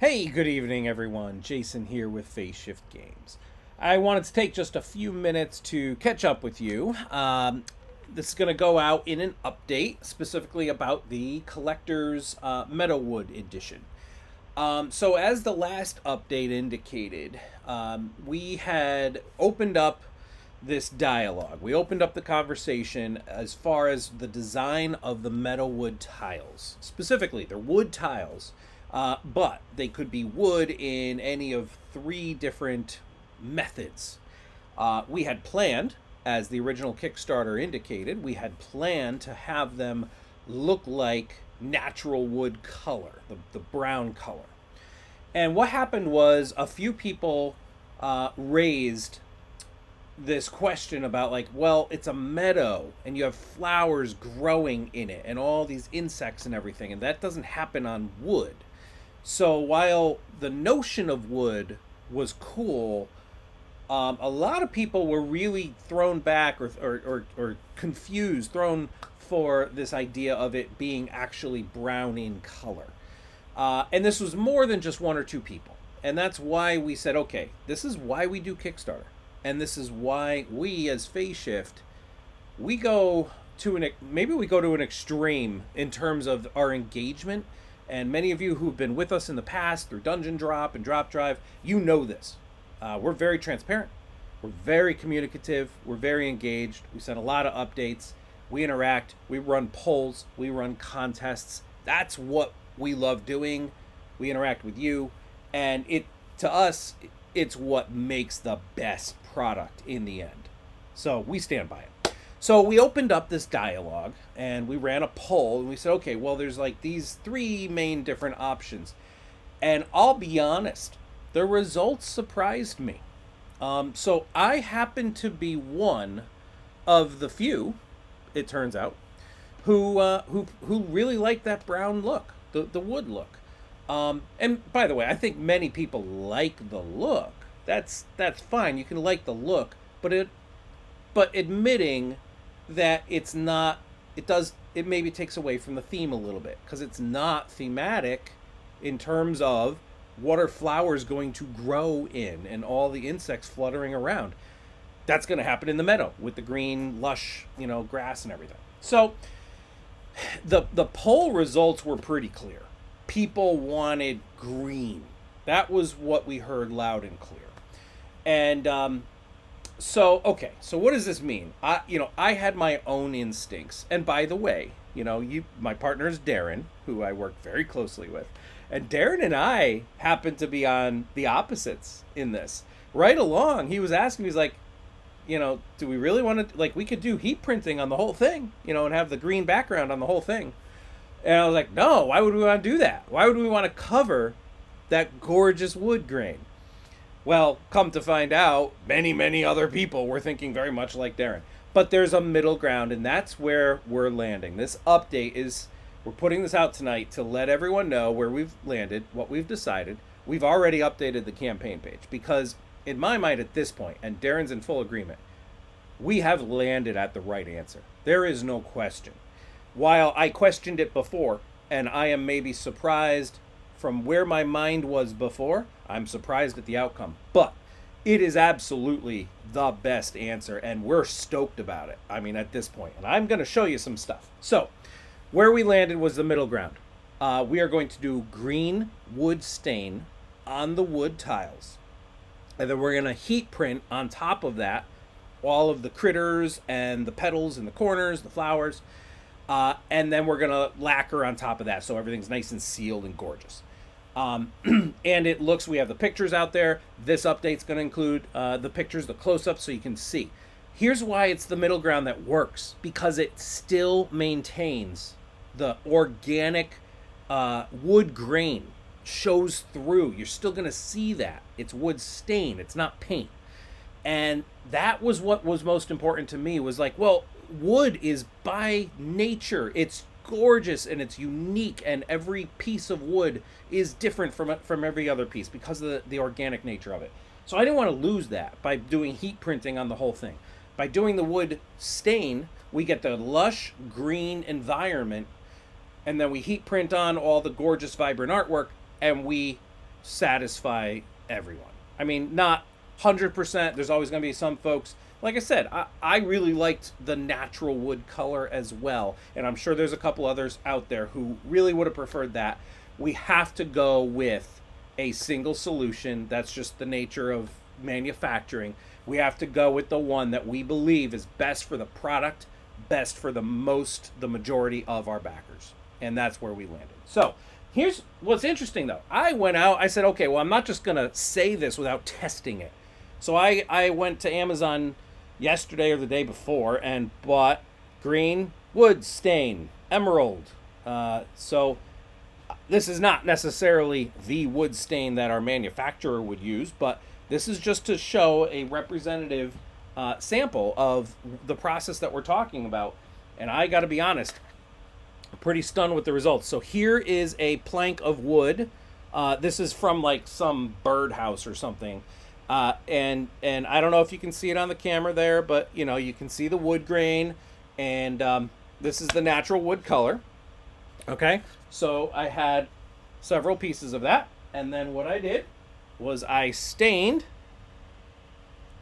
Hey, good evening, everyone. Jason here with Phase Shift Games. I wanted to take just a few minutes to catch up with you. This is going to go out in an update specifically about the Collector's Meadow-wood Edition. So, as the last update indicated, we had opened up this dialogue. We opened up the conversation as far as the design of the Meadow-wood tiles. Specifically, they're wood tiles. But they could be wood in any of three different methods. We had planned, as the original Kickstarter indicated, we had planned to have them look like natural wood color, the brown color. And what happened was a few people raised this question about, like, well, it's a meadow and you have flowers growing in it and all these insects and everything, and that doesn't happen on wood. So while the notion of wood was cool, a lot of people were really thrown back or confused, thrown for this idea of it being actually brown in color. And this was more than just one or two people. And that's why we said, okay, this is why we do Kickstarter. And this is why we, as Phase Shift, we go to an extreme in terms of our engagement. And many of you who've been with us in the past through Dungeon Drop and Drop Drive, you know this. We're very transparent. We're very communicative. We're very engaged. We send a lot of updates. We interact. We run polls. We run contests. That's what we love doing. We interact with you. And to us, it's what makes the best product in the end. So we stand by it. So we opened up this dialogue and we ran a poll and we said, okay, well, there's like these three main different options. And I'll be honest, the results surprised me. So I happen to be one of the few, it turns out, who really like that brown look, the wood look. And by the way, I think many people like the look. That's fine. You can like the look, but admitting that it maybe takes away from the theme a little bit, because it's not thematic in terms of what are flowers going to grow in and all the insects fluttering around. That's going to happen in the meadow with the green lush grass and everything. So the poll results were pretty clear. People wanted green. That was what we heard loud and clear. And so what does this mean? I had my own instincts. And by the way, my partner is Darren, who I work very closely with. And Darren and I happen to be on the opposites in this. Right along, he was asking, he's like, do we really want to, like, we could do heat printing on the whole thing, and have the green background on the whole thing. And I was like, no, why would we want to do that? Why would we want to cover that gorgeous wood grain? Well, come to find out, many, many other people were thinking very much like Darren. But there's a middle ground, and that's where we're landing. This update we're putting this out tonight to let everyone know where we've landed, what we've decided. We've already updated the campaign page because, in my mind at this point, and Darren's in full agreement, we have landed at the right answer. There is no question. While I questioned it before, and I am maybe surprised from where my mind was before, I'm surprised at the outcome. But it is absolutely the best answer, and we're stoked about it. I mean, at this point. And I'm going to show you some stuff. So, where we landed was the middle ground. We are going to do green wood stain on the wood tiles. And then we're going to heat print on top of that all of the critters and the petals in the corners, the flowers. And then we're going to lacquer on top of that so everything's nice and sealed and gorgeous. And we have the pictures out there. This update's going to include the pictures, the close-ups, so you can see. Here's why it's the middle ground that works, because it still maintains the organic wood grain, shows through. You're still going to see that. It's wood stain. It's not paint. And that was what was most important to me, was like, well, wood is by nature, it's gorgeous and it's unique, and every piece of wood is different from every other piece because of the organic nature of it. So I didn't want to lose that by doing heat printing on the whole thing. By doing the wood stain, we get the lush green environment, and then we heat print on all the gorgeous vibrant artwork, and we satisfy everyone. I mean, not 100%. There's always going to be some folks. Like I said, I really liked the natural wood color as well. And I'm sure there's a couple others out there who really would have preferred that. We have to go with a single solution. That's just the nature of manufacturing. We have to go with the one that we believe is best for the product, best for the majority of our backers. And that's where we landed. So here's what's interesting, though. I went out, I said, okay, well, I'm not just going to say this without testing it. So I went to Amazon yesterday or the day before and bought green wood stain, emerald. So this is not necessarily the wood stain that our manufacturer would use, but this is just to show a representative sample of the process that we're talking about. And I got to be honest, I'm pretty stunned with the results. So here is a plank of wood. This is from like some birdhouse or something. And I don't know if you can see it on the camera there, but you know, you can see the wood grain, and this is the natural wood color. Okay, so I had several pieces of that, and then what I did was I stained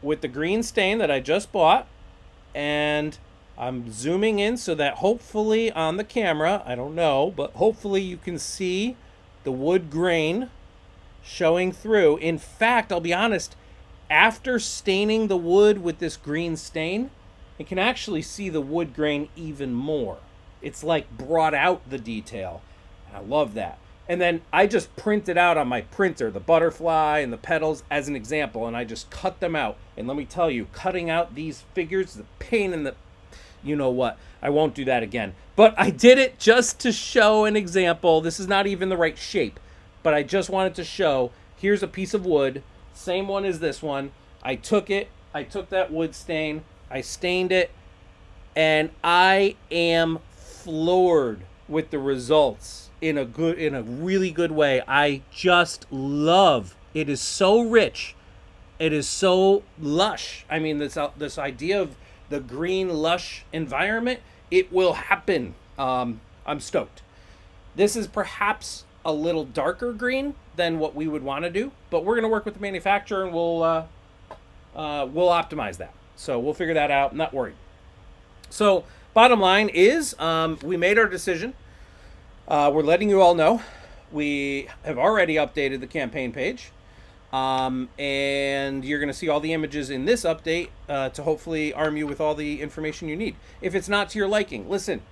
with the green stain that I just bought, and I'm zooming in so that hopefully on the camera, I don't know, but hopefully you can see the wood grain showing through. In fact, I'll be honest, after staining the wood with this green stain, you can actually see the wood grain even more. It's like brought out the detail. I love that. And then I just printed out on my printer the butterfly and the petals as an example, and I just cut them out. And let me tell you, cutting out these figures, the pain in the, you know what, I won't do that again. But I did it just to show an example. This is not even the right shape, but I just wanted to show, here's a piece of wood, same one as this one. I took that wood stain, I stained it, and I am floored with the results in a really good way. I just love it. It is so rich. It is so lush. I mean, this idea of the green lush environment, it will happen. I'm stoked. This is perhaps a little darker green than what we would want to do, but we're going to work with the manufacturer and we'll optimize that. So we'll figure that out. I'm not worried. So bottom line is we made our decision. We're letting you all know. We have already updated the campaign page. And you're going to see all the images in this update to hopefully arm you with all the information you need. If it's not to your liking, listen,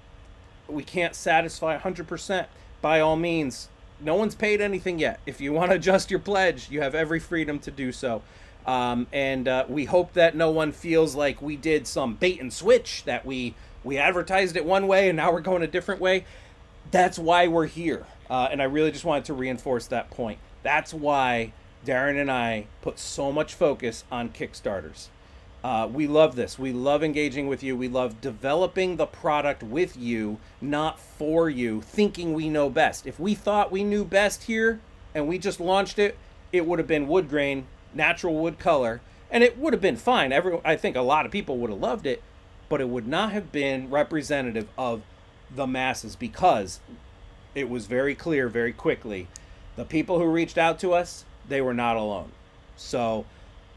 we can't satisfy 100%. By all means, no one's paid anything yet. If you want to adjust your pledge, you have every freedom to do so. And we hope that no one feels like we did some bait and switch, that we advertised it one way and now we're going a different way. That's why we're here. And I really just wanted to reinforce that point. That's why Darren and I put so much focus on Kickstarters. We love this. We love engaging with you. We love developing the product with you, not for you, thinking we know best. If we thought we knew best here and we just launched it, it would have been wood grain, natural wood color, and it would have been fine. I think a lot of people would have loved it, but it would not have been representative of the masses, because it was very clear very quickly. The people who reached out to us, they were not alone. So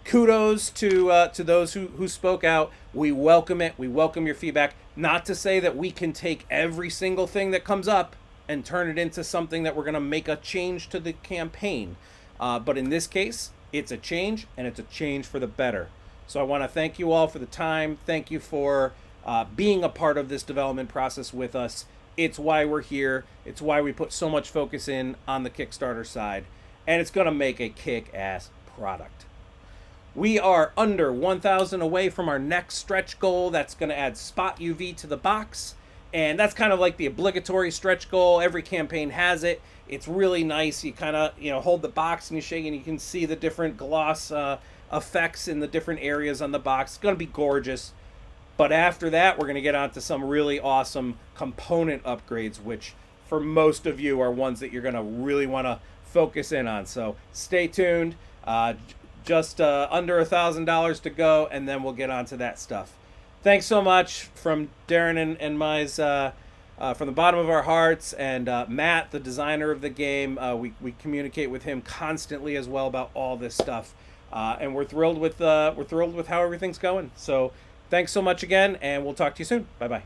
kudos to those who spoke out. We welcome it. We welcome your feedback. Not to say that we can take every single thing that comes up and turn it into something that we're going to make a change to the campaign. But in this case, it's a change, and it's a change for the better. So I want to thank you all for the time. Thank you for being a part of this development process with us. It's why we're here. It's why we put so much focus in on the Kickstarter side. And it's going to make a kick-ass product. We are under 1,000 away from our next stretch goal. That's going to add spot UV to the box. And that's kind of like the obligatory stretch goal. Every campaign has it. It's really nice. You kind of, hold the box and you shake and you can see the different gloss effects in the different areas on the box. It's going to be gorgeous. But after that, we're going to get on to some really awesome component upgrades, which for most of you are ones that you're going to really want to focus in on. So stay tuned. Just under $1,000 to go, and then we'll get on to that stuff. Thanks so much from Darren and my's from the bottom of our hearts. And Matt, the designer of the game, we communicate with him constantly as well about all this stuff. And we're thrilled with how everything's going. So thanks so much again, and we'll talk to you soon. Bye bye.